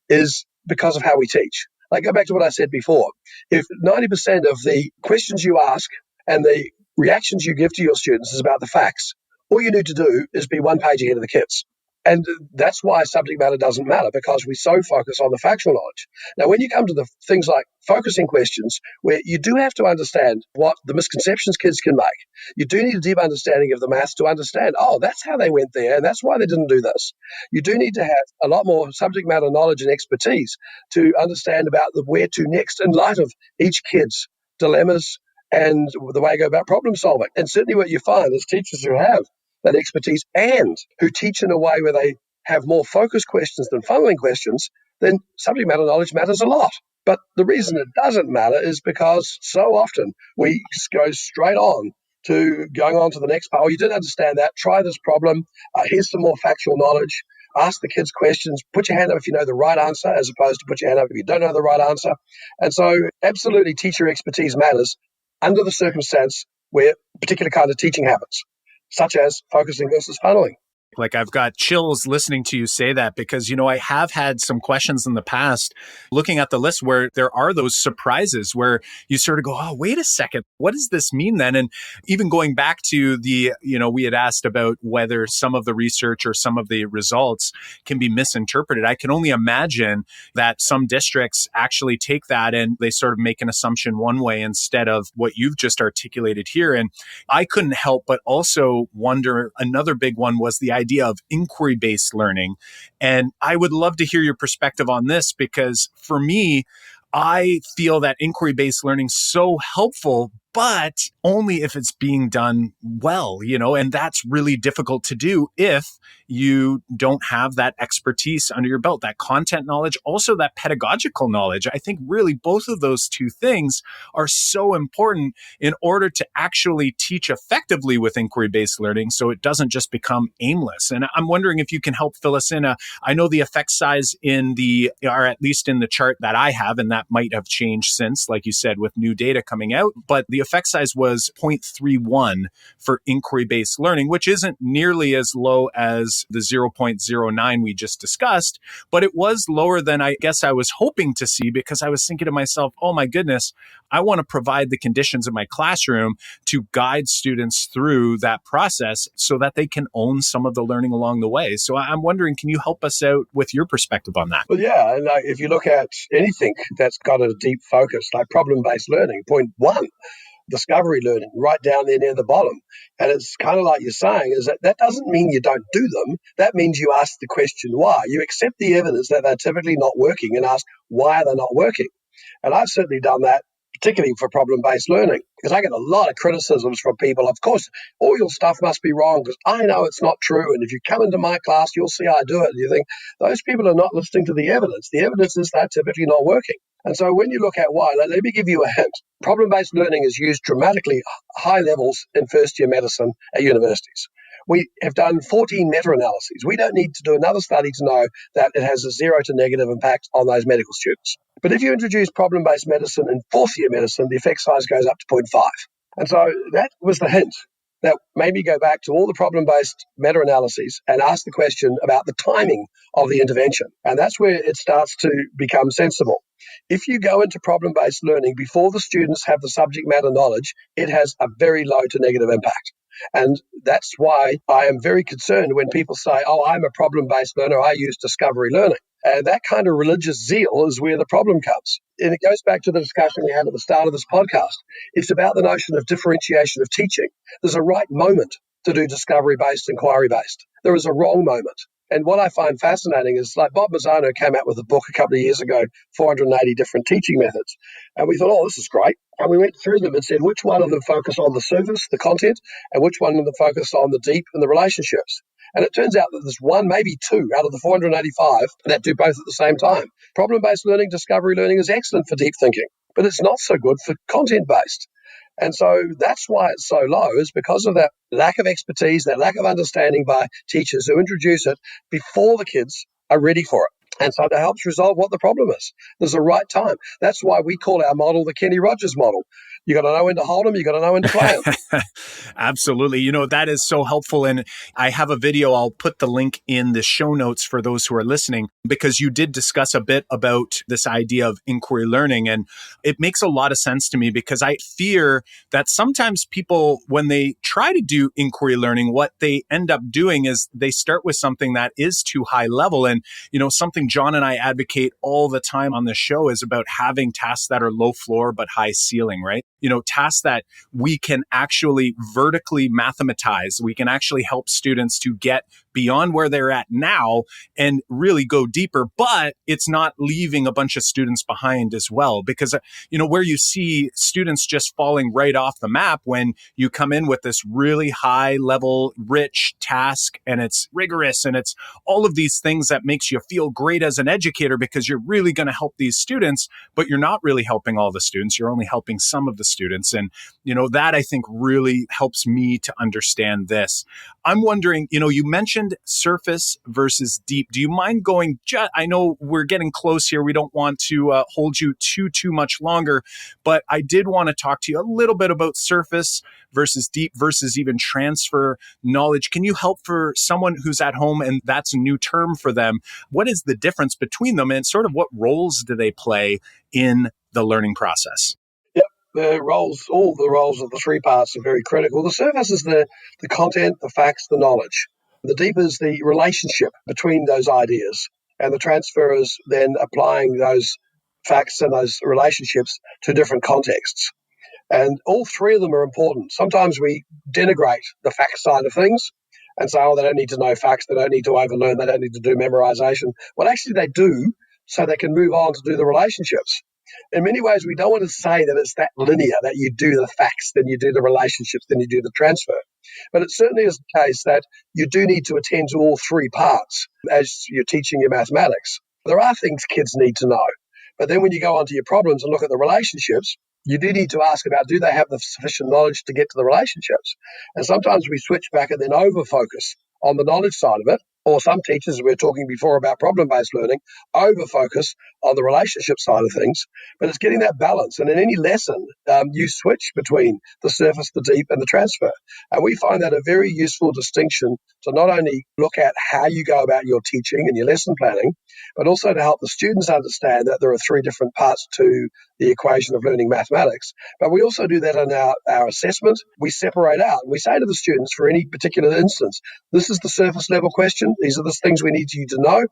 is because of how we teach. Like, go back to what I said before. If 90% of the questions you ask and the reactions you give to your students is about the facts, all you need to do is be 1 page ahead of the kids. And that's why subject matter doesn't matter, because we so focus on the factual knowledge. Now, when you come to the things like focusing questions, where you do have to understand what the misconceptions kids can make, you do need a deep understanding of the maths to understand, oh, that's how they went there, and that's why they didn't do this. You do need to have a lot more subject matter knowledge and expertise to understand about the where to next in light of each kid's dilemmas and the way I go about problem solving. And certainly what you find is teachers who have that expertise and who teach in a way where they have more focused questions than funneling questions, then subject matter knowledge matters a lot. But the reason it doesn't matter is because so often we go straight on to going on to the next part. Oh, you didn't understand that. Try this problem. Here's some more factual knowledge. Ask the kids questions. Put your hand up if you know the right answer, as opposed to put your hand up if you don't know the right answer. And so absolutely teacher expertise matters under the circumstance where a particular kind of teaching happens, such as focusing versus funneling. Like, I've got chills listening to you say that because, I have had some questions in the past looking at the list where there are those surprises where you sort of go, oh, wait a second, what does this mean then? And even going back to we had asked about whether some of the research or some of the results can be misinterpreted. I can only imagine that some districts actually take that and they sort of make an assumption one way instead of what you've just articulated here. And I couldn't help but also wonder, another big one was the idea of inquiry-based learning. And I would love to hear your perspective on this, because for me, I feel that inquiry-based learning is so helpful, but only if it's being done well, and that's really difficult to do if you don't have that expertise under your belt, that content knowledge, also that pedagogical knowledge. I think really both of those two things are so important in order to actually teach effectively with inquiry-based learning so it doesn't just become aimless. And I'm wondering if you can help fill us in. I know the effect size or at least in the chart that I have, and that might have changed since, like you said, with new data coming out, but the effect size was 0.31 for inquiry-based learning, which isn't nearly as low as the 0.09 we just discussed, but it was lower than I guess I was hoping to see, because I was thinking to myself, oh my goodness, I want to provide the conditions in my classroom to guide students through that process so that they can own some of the learning along the way. So I'm wondering, can you help us out with your perspective on that? Well, yeah, and if you look at anything that's got a deep focus, like problem-based learning, 0.1, discovery learning, right down there near the bottom. And it's kind of like you're saying, is that doesn't mean you don't do them. That means you ask the question why. You accept the evidence that they're typically not working and ask why they're not working. And I've certainly done that, particularly for problem-based learning, because I get a lot of criticisms from people. Of course, all your stuff must be wrong because I know it's not true. And if you come into my class, you'll see I do it. And you think, those people are not listening to the evidence. The evidence is they're typically not working. And so when you look at why, let me give you a hint. Problem-based learning is used dramatically high levels in first-year medicine at universities. We have done 14 meta-analyses. We don't need to do another study to know that it has a 0 to negative impact on those medical students. But if you introduce problem-based medicine in fourth-year medicine, the effect size goes up to 0.5. And so that was the hint that made me go back to all the problem-based meta-analyses and ask the question about the timing of the intervention. And that's where it starts to become sensible. If you go into problem-based learning before the students have the subject matter knowledge, it has a very low to negative impact. And that's why I am very concerned when people say, oh, I'm a problem-based learner, I use discovery learning. And that kind of religious zeal is where the problem comes. And it goes back to the discussion we had at the start of this podcast. It's about the notion of differentiation of teaching. There's a right moment to do discovery-based, inquiry-based. There is a wrong moment. And what I find fascinating is, like, Bob Mazzano came out with a book a couple of years ago, 480 different teaching methods. And we thought, oh, this is great. And we went through them and said, which one of them focus on the surface, the content, and which one of them focus on the deep and the relationships? And it turns out that there's one, maybe two out of the 485 that do both at the same time. Problem-based learning, discovery learning is excellent for deep thinking, but it's not so good for content-based. And so that's why it's so low, is because of that lack of expertise, that lack of understanding by teachers who introduce it before the kids are ready for it. And so that helps resolve what the problem is. There's a right time. That's why we call our model the Kenny Rogers model. You got to know when to hold them. You got to know when to play them. Absolutely. That is so helpful. And I have a video. I'll put the link in the show notes for those who are listening, because you did discuss a bit about this idea of inquiry learning. And it makes a lot of sense to me, because I fear that sometimes people, when they try to do inquiry learning, what they end up doing is they start with something that is too high level. And, something John and I advocate all the time on the show is about having tasks that are low floor but high ceiling, right? Tasks that we can actually vertically mathematize. We can actually help students to get beyond where they're at now and really go deeper, but it's not leaving a bunch of students behind as well. Because, where you see students just falling right off the map when you come in with this really high level, rich task, and it's rigorous and it's all of these things that makes you feel great as an educator because you're really going to help these students, but you're not really helping all the students. You're only helping some of the students. And, that I think really helps me to understand this. I'm wondering, you mentioned surface versus deep. Do you mind going, I know we're getting close here. We don't want to hold you too much longer, but I did want to talk to you a little bit about surface versus deep versus even transfer knowledge. Can you help for someone who's at home and that's a new term for them? What is the difference between them and sort of what roles do they play in the learning process? All the roles of the three parts are very critical. The surface is the content, the facts, the knowledge. The deep is the relationship between those ideas, and the transfer is then applying those facts and those relationships to different contexts. And all three of them are important. Sometimes we denigrate the fact side of things and say, they don't need to know facts, they don't need to overlearn, they don't need to do memorization. Well, actually they do, so they can move on to do the relationships. In many ways, we don't want to say that it's that linear, that you do the facts, then you do the relationships, then you do the transfer. But it certainly is the case that you do need to attend to all three parts as you're teaching your mathematics. There are things kids need to know. But then when you go onto your problems and look at the relationships, you do need to ask about, do they have the sufficient knowledge to get to the relationships? And sometimes we switch back and then over-focus on the knowledge side of it. Or some teachers, we were talking before about problem-based learning, over-focus on the relationship side of things. But it's getting that balance. And in any lesson, you switch between the surface, the deep, and the transfer. And we find that a very useful distinction to not only look at how you go about your teaching and your lesson planning, but also to help the students understand that there are three different parts to the equation of learning mathematics. But we also do that in our assessment. We separate out. We say to the students, for any particular instance, this is the surface level question. These are the things we need you to know.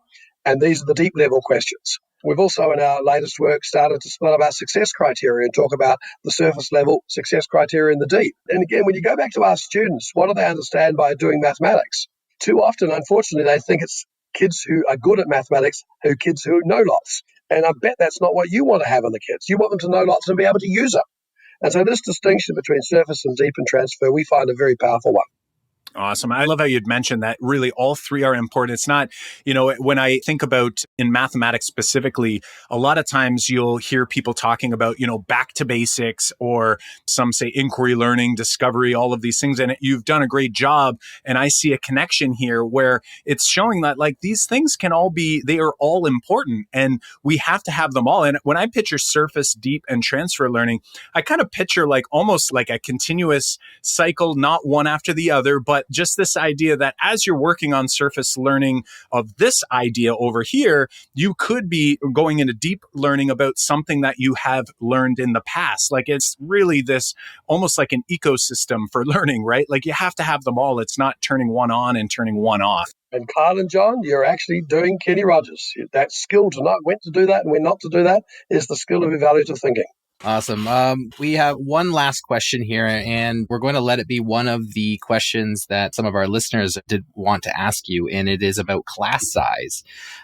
And these are the deep level questions. We've also, in our latest work, started to split up our success criteria and talk about the surface level success criteria and the deep. And again, when you go back to our students, what do they understand by doing mathematics? Too often, unfortunately, they think it's kids who are good at mathematics, kids who know lots. And I bet that's not what you want to have in the kids. You want them to know lots and be able to use it. And so this distinction between surface and deep and transfer, we find a very powerful one. Awesome. I love how you'd mentioned that really all three are important. It's not, when I think about in mathematics specifically, a lot of times you'll hear people talking about, back to basics, or some say inquiry learning, discovery, all of these things. And you've done a great job. And I see a connection here where it's showing that like these things they are all important and we have to have them all. And when I picture surface, deep, and transfer learning, I kind of picture like almost like a continuous cycle, not one after the other, but just this idea that as you're working on surface learning of this idea over here, you could be going into deep learning about something that you have learned in the past. Like it's really this almost like an ecosystem for learning, right? Like you have to have them all. It's not turning one on and turning one off. And Kyle and John, you're actually doing Kenny Rogers. That skill to know when to do that and when not to do that is the skill of evaluative thinking. Awesome. We have one last question here, and we're going to let it be one of the questions that some of our listeners did want to ask you, and it is about class size.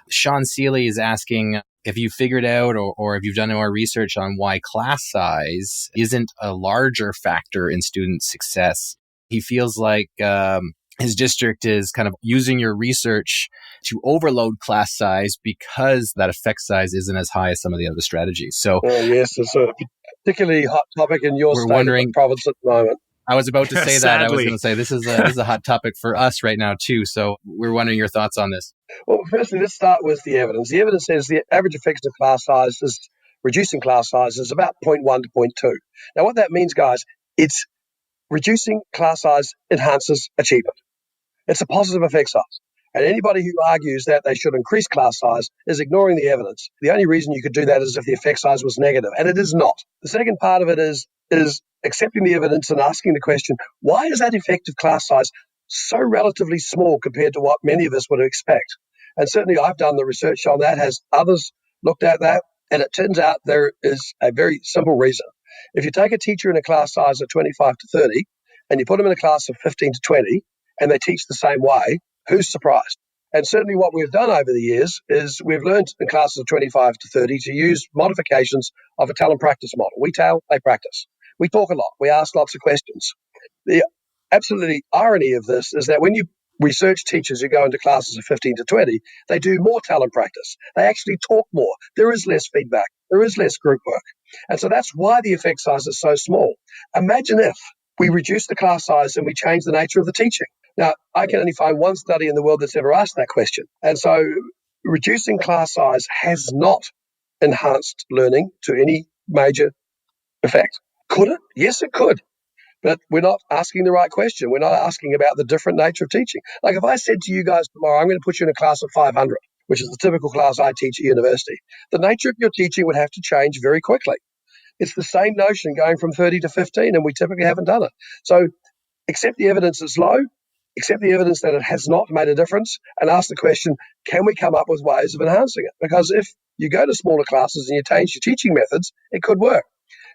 Sean Seeley is asking if you figured out or if you've done more research on why class size isn't a larger factor in student success. He feels like his district is kind of using your research to overload class size because that effect size isn't as high as some of the other strategies. So, yes, it's a particularly hot topic in your state of province at the moment. I was about to say that. I was going to say this is a hot topic for us right now too. So we're wondering your thoughts on this. Well, firstly, let's start with the evidence. The evidence says the average effect of class size is reducing class size is about 0.1 to 0.2. Now, what that means, guys, it's reducing class size enhances achievement. It's a positive effect size. And anybody who argues that they should increase class size is ignoring the evidence. The only reason you could do that is if the effect size was negative, and it is not. The second part of it is accepting the evidence and asking the question, why is that effective class size so relatively small compared to what many of us would expect? And certainly I've done the research on that. Has others looked at that? And it turns out there is a very simple reason. If you take a teacher in a class size of 25 to 30 and you put them in a class of 15 to 20 and they teach the same way, Who's surprised? And certainly what we've done over the years is we've learned in classes of 25 to 30 to use modifications of a tell and practice model. We tell, they practice. We talk a lot. We ask lots of questions. The absolute irony of this is that when you research teachers who go into classes of 15 to 20, they do more tell and practice. They actually talk more. There is less feedback. There is less group work. And so that's why the effect size is so small. Imagine if we reduce the class size and we change the nature of the teaching. Now, I can only find one study in the world that's ever asked that question. And so reducing class size has not enhanced learning to any major effect. Could it? Yes, it could. But we're not asking the right question. We're not asking about the different nature of teaching. Like if I said to you guys tomorrow, I'm going to put you in a class of 500, which is the typical class I teach at university, the nature of your teaching would have to change very quickly. It's the same notion going from 30 to 15, and we typically haven't done it. So accept the evidence is low, accept the evidence that it has not made a difference, and ask the question, can we come up with ways of enhancing it? Because if you go to smaller classes and you change your teaching methods, it could work.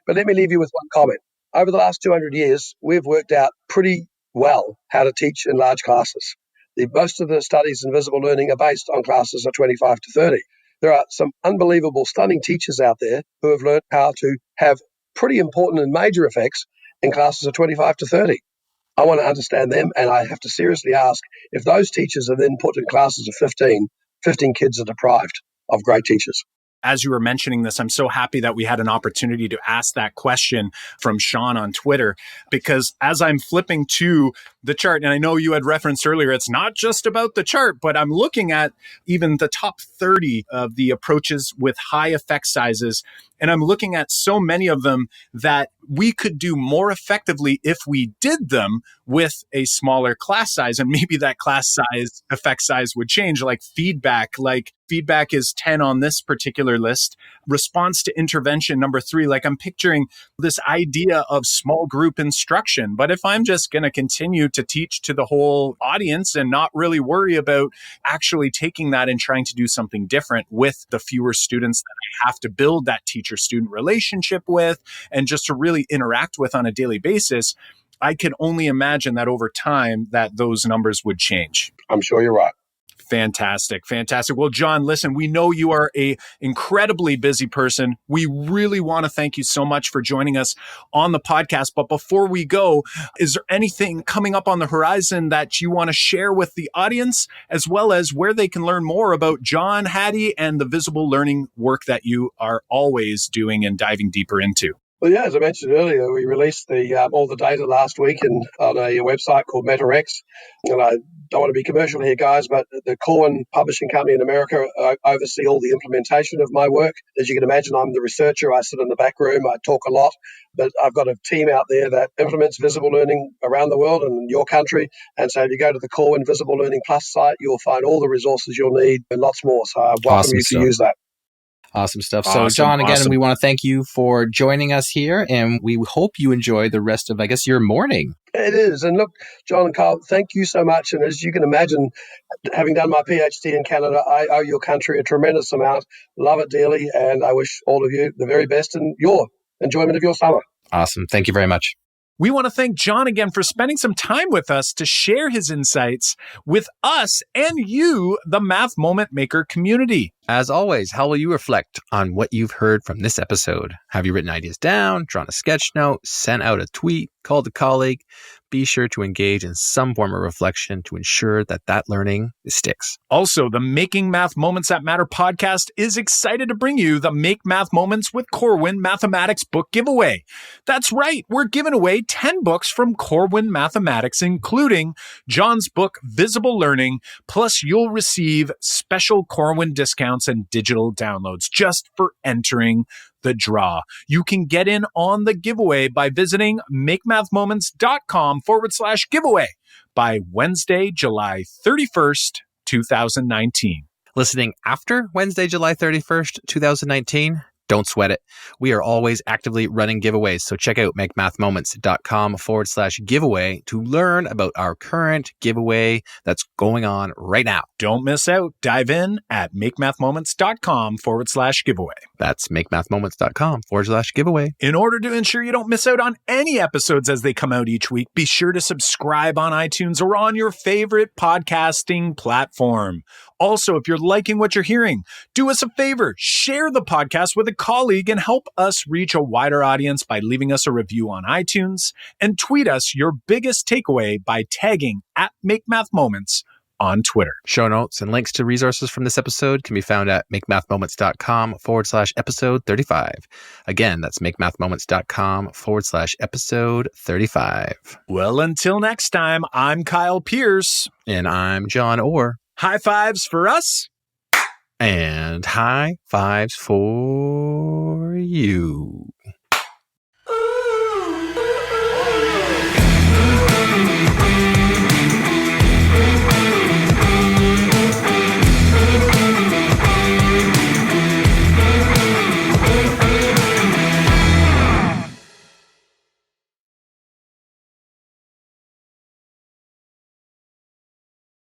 But let me leave you with one comment. Over the last 200 years, we've worked out pretty well how to teach in large classes. Most of the studies in visible learning are based on classes of 25 to 30. There are some unbelievable, stunning teachers out there who have learned how to have pretty important and major effects in classes of 25 to 30. I want to understand them, and I have to seriously ask if those teachers are then put in classes of 15 kids are deprived of great teachers. As you were mentioning this, I'm so happy that we had an opportunity to ask that question from Sean on Twitter, because as I'm flipping to the chart, and I know you had referenced earlier, it's not just about the chart, but I'm looking at even the top 30 of the approaches with high effect sizes. And I'm looking at so many of them that we could do more effectively if we did them with a smaller class size. And maybe that class size, effect size would change, like feedback is 10 on this particular list. Response to intervention, number 3, like I'm picturing this idea of small group instruction. But if I'm just going to continue to teach to the whole audience and not really worry about actually taking that and trying to do something different with the fewer students that I have to build that teacher-student relationship with and just to really interact with on a daily basis, I can only imagine that over time that those numbers would change. I'm sure you're right. Fantastic. Well, John, listen, we know you are an incredibly busy person. We really want to thank you so much for joining us on the podcast. But before we go, is there anything coming up on the horizon that you want to share with the audience, as well as where they can learn more about John Hattie and the visible learning work that you are always doing and diving deeper into? Well, yeah, as I mentioned earlier, we released all the data last week on a website called Metaanalysis. And I don't want to be commercial here, guys, but the Corwin Publishing Company in America oversee all the implementation of my work. As you can imagine, I'm the researcher. I sit in the back room. I talk a lot, but I've got a team out there that implements visible learning around the world and in your country. And so if you go to the Corwin Visible Learning Plus site, you'll find all the resources you'll need and lots more. So I welcome you to use that. Awesome stuff. So, John, again, we want to thank you for joining us here, and we hope you enjoy the rest of, your morning. It is. And look, John and Carl, thank you so much. And as you can imagine, having done my PhD in Canada, I owe your country a tremendous amount. Love it dearly. And I wish all of you the very best in your enjoyment of your summer. Awesome. Thank you very much. We want to thank John again for spending some time with us to share his insights with us and you, the Math Moment Maker community. As always, how will you reflect on what you've heard from this episode? Have you written ideas down, drawn a sketch note, sent out a tweet, called a colleague? Be sure to engage in some form of reflection to ensure that learning sticks. Also, the Making Math Moments That Matter podcast is excited to bring you the Make Math Moments with Corwin Mathematics book giveaway. That's right, we're giving away 10 books from Corwin Mathematics, including John's book, Visible Learning, plus you'll receive special Corwin discounts and digital downloads just for entering the draw. You can get in on the giveaway by visiting makemathmoments.com/giveaway by Wednesday, July 31st, 2019. Listening after Wednesday, July 31st, 2019? Don't sweat it. We are always actively running giveaways, so check out makemathmoments.com/giveaway to learn about our current giveaway that's going on right now. Don't miss out. Dive in at makemathmoments.com/giveaway. That's makemathmoments.com/giveaway. In order to ensure you don't miss out on any episodes as they come out each week, be sure to subscribe on iTunes or on your favorite podcasting platform. Also, if you're liking what you're hearing, do us a favor, share the podcast with a colleague and help us reach a wider audience by leaving us a review on iTunes, and tweet us your biggest takeaway by tagging at MakeMathMoments on Twitter. Show notes and links to resources from this episode can be found at makemathmoments.com/episode 35. Again, that's makemathmoments.com/episode 35. Well, until next time, I'm Kyle Pierce. And I'm John Orr. High fives for us. And high fives for you.